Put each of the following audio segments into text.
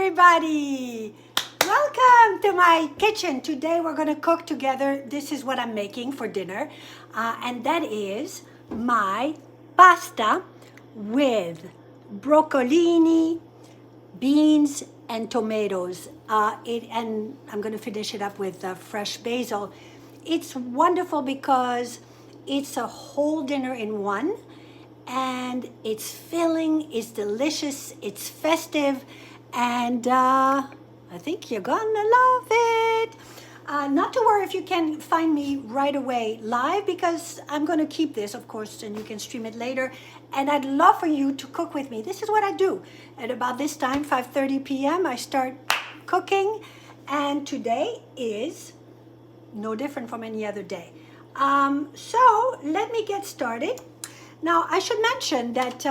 everybody! Welcome to my kitchen. Today we're going to cook together. This is what I'm making for dinner. And that is my pasta with broccolini, beans, and tomatoes. And I'm going to finish it up with fresh basil. It's wonderful because it's a whole dinner in one. And it's filling, it's delicious, it's festive, and I think you're gonna love it. Not to worry if you can find me right away live, because I'm gonna keep this, of course, and you can stream it later. And I'd love for you to cook with me. This is what I do. At about this time, 5:30 p.m., I start cooking, and today is no different from any other day. So let me get started. Now, I should mention that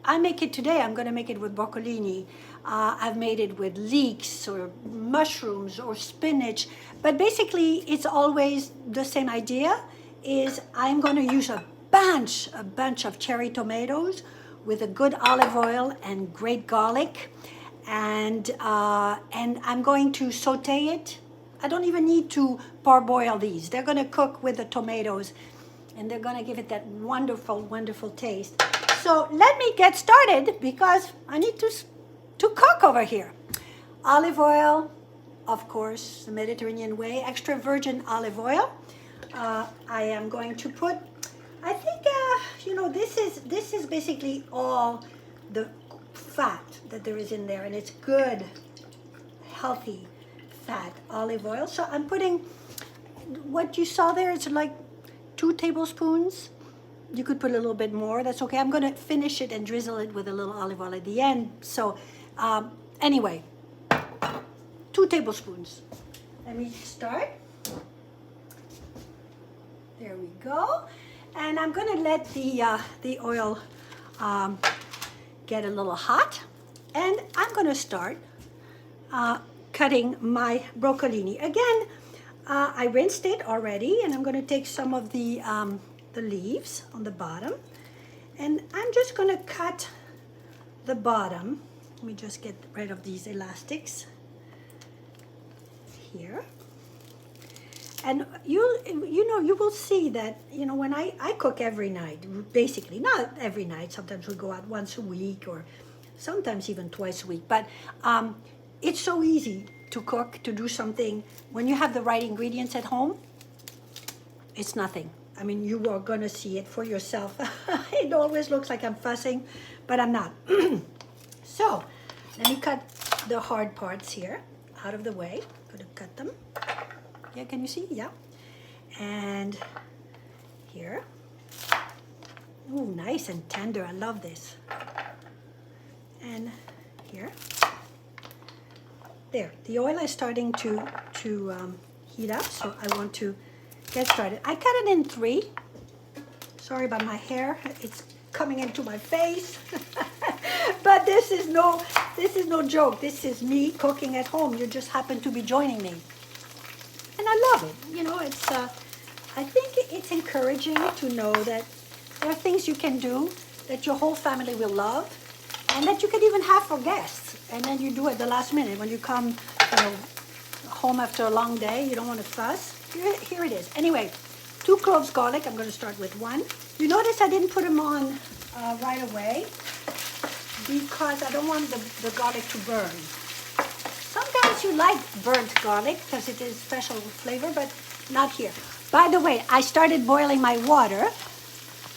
I make it today. I'm going to make it with broccolini. I've made it with leeks or mushrooms or spinach. But basically, it's always the same idea. Is I'm going to use a bunch of cherry tomatoes with a good olive oil and great garlic. And I'm going to saute it. I don't even need to parboil these. They're going to cook with the tomatoes. And they're gonna give it that wonderful, wonderful taste. So let me get started because I need to cook over here. Olive oil, of course, the Mediterranean way, extra virgin olive oil. I am going to put, I think, this is basically all the fat that there is in there, and it's good, healthy fat olive oil. So I'm putting, what you saw there, it's like 2 tablespoons. You could put a little bit more, that's okay. I'm gonna finish it and drizzle it with a little olive oil at the end. So anyway, 2 tablespoons. Let me start. There we go. And I'm gonna let the oil get a little hot. And I'm gonna start cutting my broccolini. Again, I rinsed it already, and I'm going to take some of the leaves on the bottom, and I'm just going to cut the bottom. Let me just get rid of these elastics here. And you will see that, when I cook every night, basically, not every night, sometimes we go out once a week or sometimes even twice a week, but it's so easy to cook, to do something. When you have the right ingredients at home, it's nothing. I mean, you are gonna see it for yourself. It always looks like I'm fussing, but I'm not. So, let me cut the hard parts here out of the way. I'm gonna cut them. Yeah, can you see? Yeah. And here. Ooh, nice and tender, I love this. And here. There, the oil is starting to heat up, so I want to get started. I cut it in 3. Sorry about my hair; it's coming into my face. But this is no joke. This is me cooking at home. You just happen to be joining me, and I love it. It's I think it's encouraging to know that there are things you can do that your whole family will love, and that you can even have for guests. And then you do it the last minute when you come, home after a long day. You don't want to fuss. Here it is. Anyway, 2 cloves garlic. I'm going to start with 1. You notice I didn't put them on right away because I don't want the garlic to burn. Sometimes you like burnt garlic because it is special flavor, but not here. By the way, I started boiling my water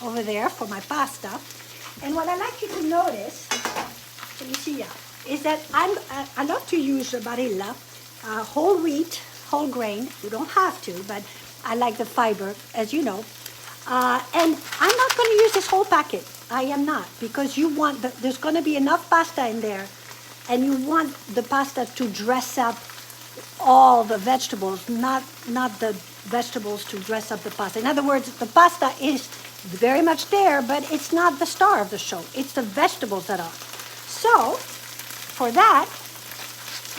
over there for my pasta. And what I like you to notice, can you see? Yeah. Is that I love to use barilla, whole wheat, whole grain. You don't have to, but I like the fiber, as you know. And I'm not going to use this whole packet. I am not, because you want there's going to be enough pasta in there, and you want the pasta to dress up all the vegetables, not the vegetables to dress up the pasta. In other words, the pasta is very much there, but it's not the star of the show. It's the vegetables that are. So, for that,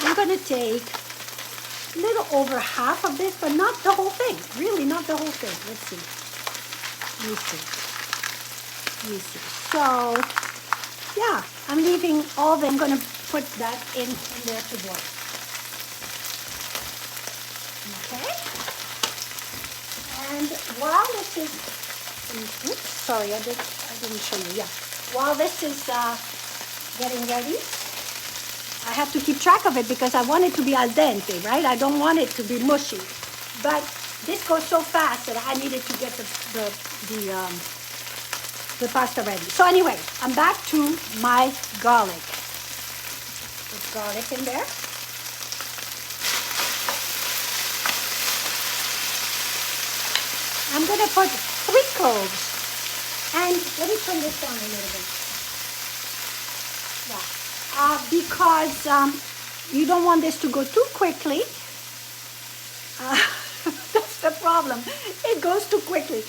I'm going to take a little over half of this, but not the whole thing. Really, not the whole thing. Let's see. Let me see. So, Yeah, I'm leaving all the, I'm gonna put that in there to boil. Okay? And while this is, oops, sorry, I didn't show you, yeah. While this is getting ready, I have to keep track of it because I want it to be al dente, right? I don't want it to be mushy. But this goes so fast that I needed to get the pasta ready. So anyway, I'm back to my garlic. Put garlic in there. I'm gonna put 3 cloves. And let me turn this down a little bit. Yeah. Because you don't want this to go too quickly. That's the problem. It goes too quickly.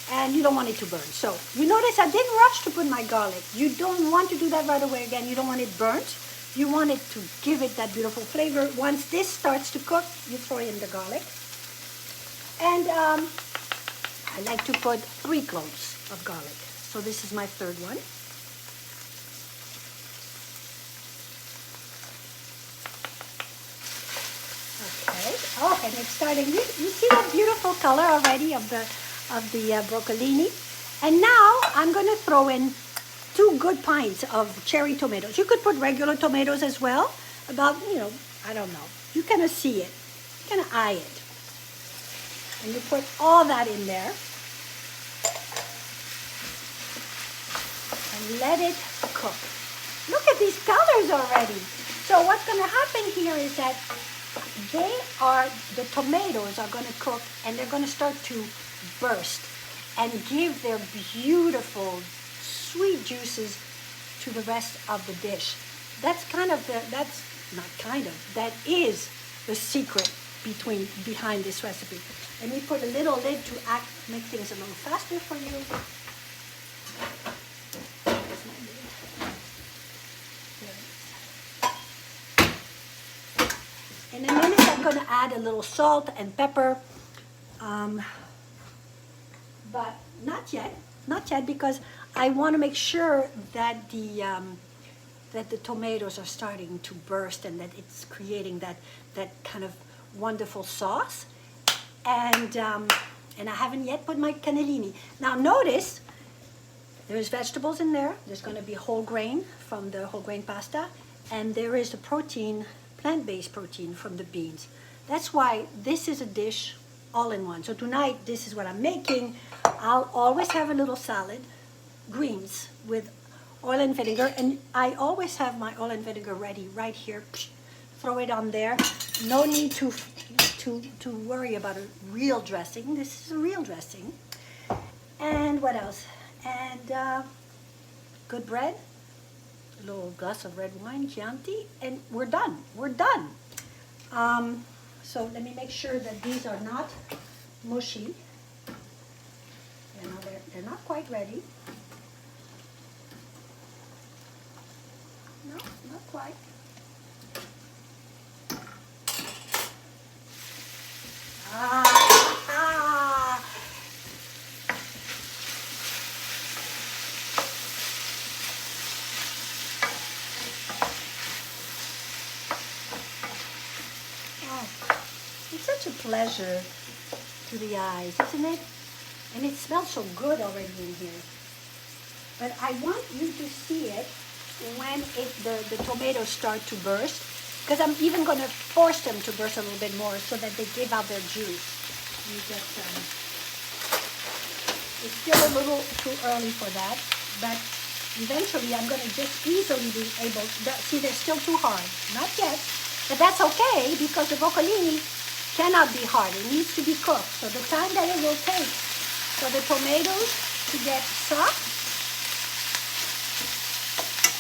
And you don't want it to burn. So you notice I didn't rush to put my garlic. You don't want to do that right away again. You don't want it burnt. You want it to give it that beautiful flavor. Once this starts to cook, you throw in the garlic. And I like to put 3 cloves of garlic. So this is my 3rd one. Okay. Oh, and it's starting. You see that beautiful color already of the broccolini? And now I'm going to throw in 2 good pints of cherry tomatoes. You could put regular tomatoes as well. About, I don't know. You kind of see it. You kind of eye it. And you put all that in there. And let it cook. Look at these colors already. So what's going to happen here is that the tomatoes are going to cook and they're going to start to burst and give their beautiful sweet juices to the rest of the dish. That is the secret behind this recipe. Let me put a little lid to make things a little faster for you. In a minute, I'm going to add a little salt and pepper, but not yet, because I want to make sure that the tomatoes are starting to burst and that it's creating that kind of wonderful sauce. And I haven't yet put my cannellini. Now notice there's vegetables in there. There's going to be whole grain from the whole grain pasta, and there is the protein, plant-based protein from the beans. That's why this is a dish all in one. So tonight, this is what I'm making. I'll always have a little salad, greens with oil and vinegar, and I always have my oil and vinegar ready right here. Throw it on there. No need to worry about a real dressing. This is a real dressing. And what else? And good bread, a little glass of red wine, Chianti, and we're done. We're done. So let me make sure that these are not mushy. They're not quite ready. No, not quite. Ah. Oh, it's such a pleasure to the eyes, isn't it? And it smells so good already in here. But I want you to see it when the tomatoes start to burst, because I'm even going to force them to burst a little bit more so that they give out their juice. It's still a little too early for that, but eventually I'm going to just easily be able to, see, they're still too hard. Not yet, but that's okay because the broccolini cannot be hard. It needs to be cooked. So the time that it will take for the tomatoes to get soft,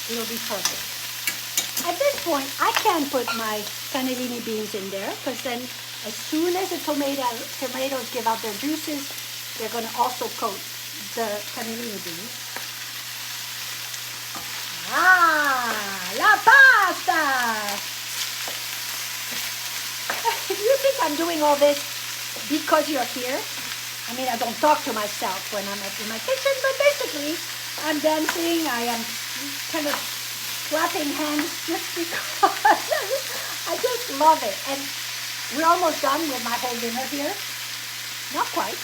it'll be perfect. At this point, I can put my cannellini beans in there because then as soon as the tomatoes give out their juices, they're going to also coat the cannellini beans. Ah, la pasta! If you think I'm doing all this because you're here, I mean, I don't talk to myself when I'm in my kitchen, but basically, I'm dancing. I am kind of clapping hands just because I just love it. And we're almost done with my whole dinner here. Not quite,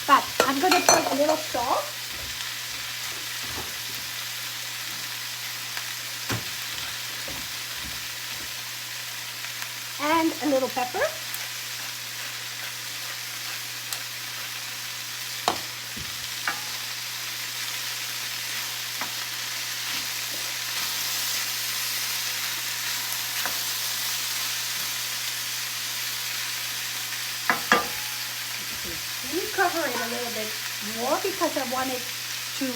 but I'm going to put a little salt. And a little pepper. Let me cover it a little bit more because I want it to,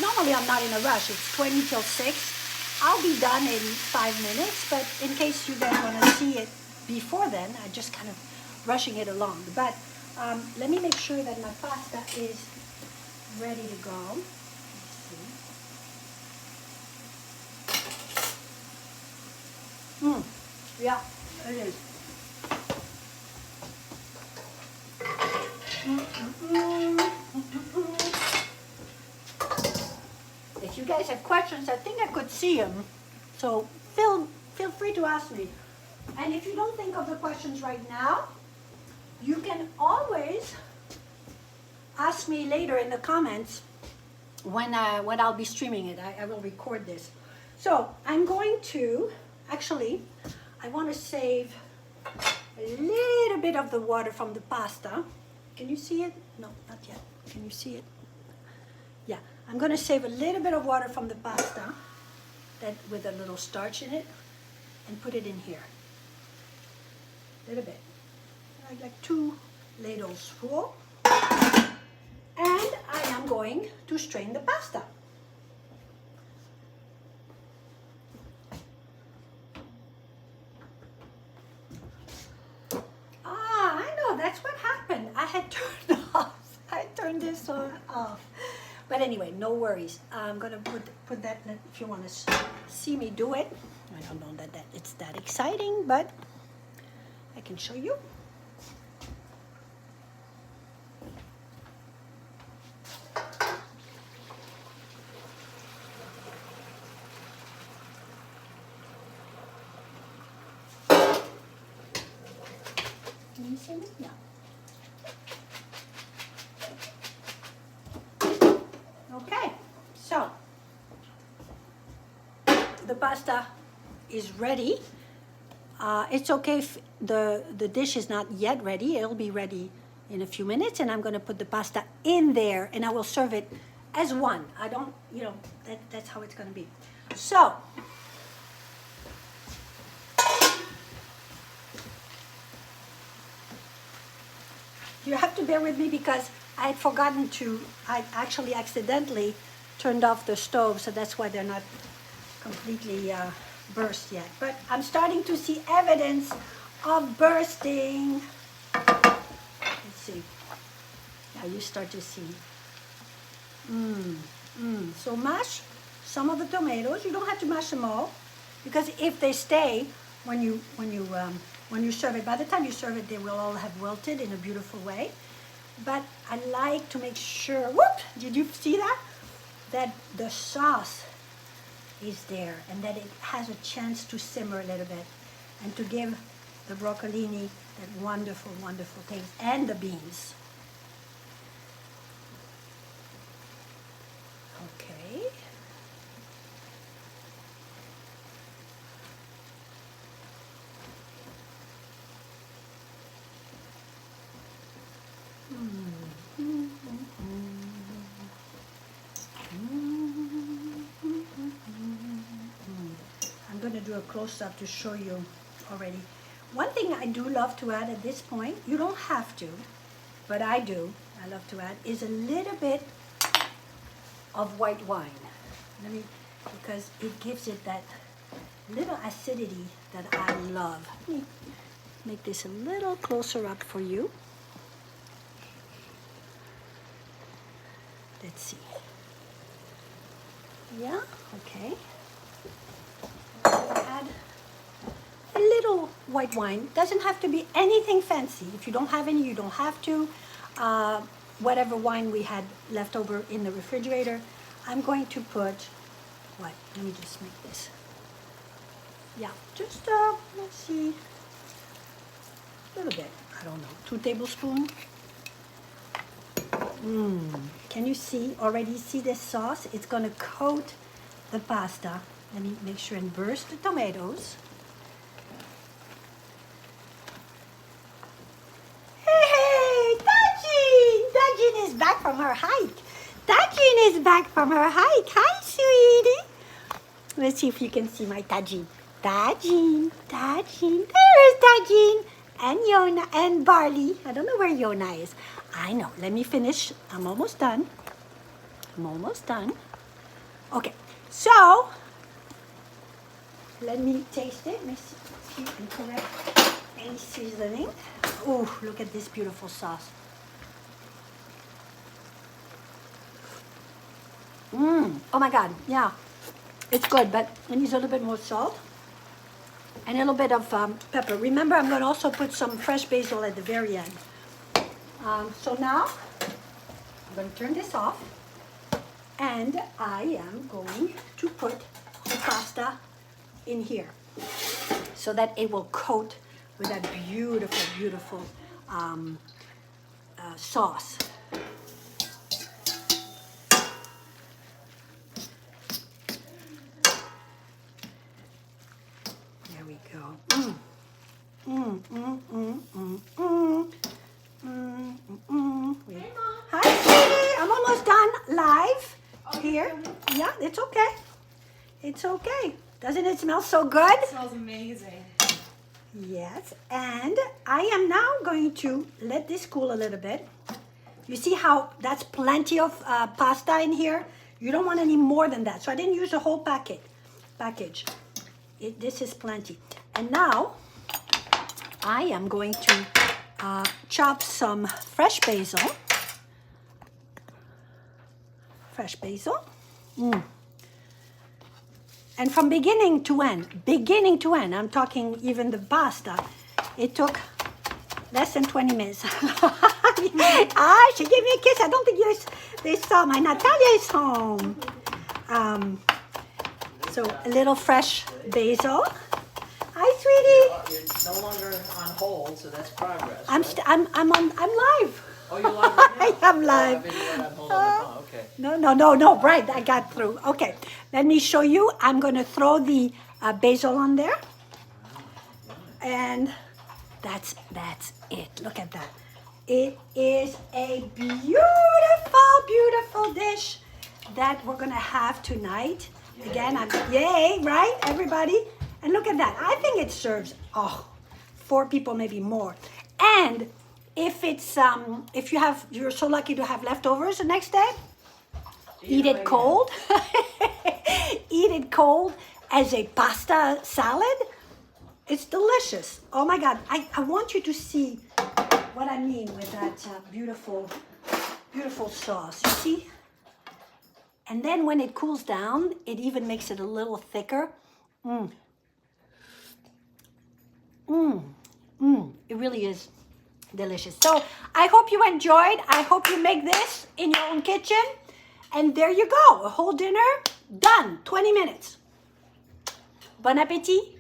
normally I'm not in a rush. It's 20 till 6. I'll be done in 5 minutes, but in case you guys want to see it before then, I'm just kind of rushing it along. But let me make sure that my pasta is ready to go. Let's see. Yeah, it is. If you guys have questions, I think I could see them. So feel free to ask me. And if you don't think of the questions right now, you can always ask me later in the comments when I'll be streaming it. I will record this. So I'm going to, actually, I want to save a little bit of the water from the pasta. Can you see it? No, not yet. Can you see it? Yeah, I'm going to save a little bit of water from the pasta that with a little starch in it and put it in here. A little bit. Like 2 ladles full. And I am going to strain the pasta. I know, that's what happened. I had turned off. I turned this one off. But anyway, no worries. I'm going to put that, if you want to see me do it. I don't know that it's that exciting, but I can show you. Can you see me? Yeah. Okay, so the pasta is ready. It's okay if the dish is not yet ready. It'll be ready in a few minutes, and I'm going to put the pasta in there, and I will serve it as one. I don't, that's how it's going to be. So, you have to bear with me because I had forgotten to, I actually accidentally turned off the stove, so that's why they're not completely burst yet. But I'm starting to see evidence of bursting. Let's see. Now you start to see. So mash some of the tomatoes. You don't have to mash them all, because if they stay when you serve it, by the time you serve it, they will all have wilted in a beautiful way. But I like to make sure, whoop, did you see that? That the sauce is there and that it has a chance to simmer a little bit and to give the broccolini that wonderful, wonderful taste, and the beans. Okay. I'm going to do a close-up to show you already. One thing I do love to add at this point, you don't have to, but I do, I love to add, is a little bit of white wine. Because it gives it that little acidity that I love. Let me make this a little closer up for you. Let's see. Yeah, okay. Add a little white wine. Doesn't have to be anything fancy. If you don't have any, you don't have to. whatever wine we had left over in the refrigerator. I'm going to put, what? Let me just make this. Yeah, just, let's see, a little bit. I don't know, 2 tablespoons. Can you already see this sauce? It's going to coat the pasta. Let me make sure and burst the tomatoes. Hey, Tajin! Tajin is back from her hike. Tajin is back from her hike. Hi, sweetie. Let's see if you can see my Tajin. Tajin, Tajin. There is Tajin. And Yona and Barley. I don't know where Yona is. I know. Let me finish. I'm almost done. Okay. So, let me taste it. Let me see if you can correct any seasoning. Oh, look at this beautiful sauce. Oh my God. Yeah. It's good, but it needs a little bit more salt. And a little bit of pepper. Remember, I'm going to also put some fresh basil at the very end. So now, I'm going to turn this off. And I am going to put the pasta in here so that it will coat with that beautiful, beautiful sauce. There we go. Wait. Hi, sweetie. I'm almost done live here. Yeah, it's okay. It's okay. Doesn't it smell so good? It smells amazing. Yes, and I am now going to let this cool a little bit. You see how that's plenty of pasta in here? You don't want any more than that. So I didn't use the whole package. This is plenty. And now I am going to chop some fresh basil. And from beginning to end, I'm talking even the pasta, it took less than 20 minutes. She gave me a kiss. I don't think they saw my Natalia is home. So a little fresh basil. Hi, sweetie. You're no longer on hold, so that's progress. I'm live. Oh, you're live right now? I'm live. I maybe you're on hold on the phone. Okay. No, right, I got through. Okay, let me show you. I'm going to throw the basil on there. And that's it. Look at that. It is a beautiful, beautiful dish that we're going to have tonight. Again, yay, right, everybody? And look at that. I think it serves, 4 people, maybe more. And if it's if you're so lucky to have leftovers the next day, eat it cold. Eat it cold as a pasta salad. It's delicious. Oh my God! I want you to see what I mean with that beautiful, beautiful sauce. You see? And then when it cools down, it even makes it a little thicker. It really is delicious. So I hope you enjoyed. I hope you make this in your own kitchen. And there you go. A whole dinner done. 20 minutes. Bon appétit.